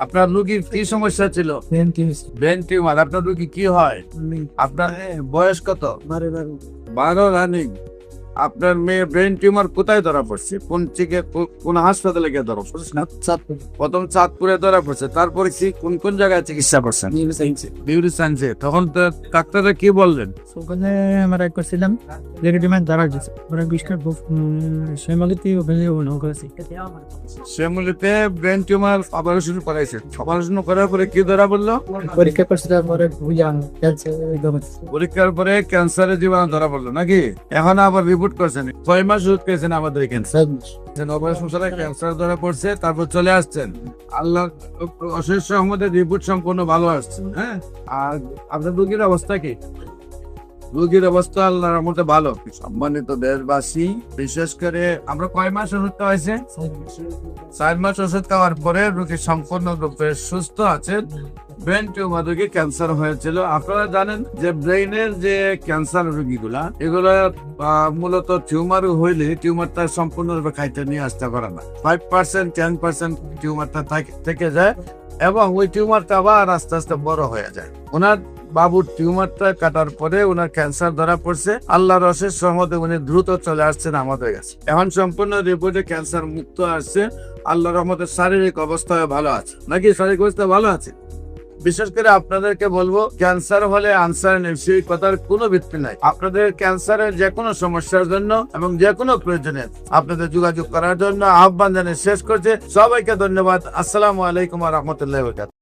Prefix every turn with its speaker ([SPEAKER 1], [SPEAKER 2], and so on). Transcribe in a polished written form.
[SPEAKER 1] আপনার রোগীর কি সমস্যা ছিল? Brain tumour. আপনার রোগী কি হয়? আপনার বয়স কত? 12 রানিং। আপনার মেয়ে ব্রেন টিউমার কোথায় ধরা পড়ছে? কোন হাসপাতালে গিয়ে ধরা পড়ছে? প্রথম চাঁদপুরে ধরা পড়ছে, তারপরে কি কোন কোন জায়গায় চিকিৎসা করছেন? বিউটি সায়েন্সে। তখন তো ডাক্তাররা কি বললেন?
[SPEAKER 2] ওখানে আমরা করছিলাম রেডিমেড দ্বারা দিচ্ছে ওরা বিষ্কার সেমালিতে ওখানে করেছি
[SPEAKER 1] শ্যামলিতে ব্রেন টিউমার অপারেশন করাইছে। অপারেশন করার পরে কি ধরা পড়লো?
[SPEAKER 2] পরীক্ষা করছিলাম পরে বুঝলাম
[SPEAKER 1] পরীক্ষার পরে ক্যান্সারের জীবাণু ধরা পড়লো নাকি? এখন আবার রিপোর্ট করছেন, 6 মাস ওষুধ খেয়েছেন আমাদের ক্যান্সার। অপারেশন ছাড়া ক্যান্সার ধরা পড়ছে, তারপর চলে আসছেন। আল্লাহ অশেষ রহমতের রিপোর্ট সম্পূর্ণ ভালো আসছে। হ্যাঁ, আর আপনার রোগীর অবস্থা কি? রোগীর অবস্থা আল্লাহর রহমতে ভালো। সম্মানিত দেশবাসী, বিশেষ করে আমরা কয় মাস ওষুধ খাওয়াইছে? 4 মাস ওষুধ খাওয়ার পরে রোগী সম্পূর্ণ রূপে সুস্থ আছেন। ব্রেন টিউমার রোগী ক্যান্সার হয়েছিল। আপনারা জানেন যে ব্রেইনের যে ক্যান্সার রোগীগুলা, এগুলা মূলত টিউমার হইলে টিউমারটা সম্পূর্ণরূপে খাইতে নিয়ে আসতে পারে না। 5% 10% টিউমারটা থেকে যায় এবং ওই টিউমারটা আবার আস্তে আস্তে বড় হয়ে যায়। ওনার বাবুর টিউমারটা কাটার পরে ওনার ক্যান্সার ধরা পড়ছে। আল্লাহর অশেষ রহমতে উনি দ্রুত চলে আসছেন আমাদের কাছে। এখন সম্পূর্ণ রিপোর্টে ক্যান্সার মুক্ত আসছে। আল্লাহর রহমতে শারীরিক অবস্থায় ভালো আছে নাকি? শারীরিক অবস্থা ভালো আছে। বিশেষ করে আপনাদেরকে বলবো, ক্যান্সার হলে আনসার নেই, সেই কথার কোনো ভিত্তি নাই। আপনাদের ক্যান্সারের যে কোনো সমস্যার জন্য এবং যে কোনো প্রয়োজনে আপনাদের যোগাযোগ করার জন্য আহ্বান জানিয়ে শেষ করছে। সবাইকে ধন্যবাদ। আসসালামু আলাইকুম ওয়া রাহমাতুল্লাহি ওয়া বারাকাতুহু।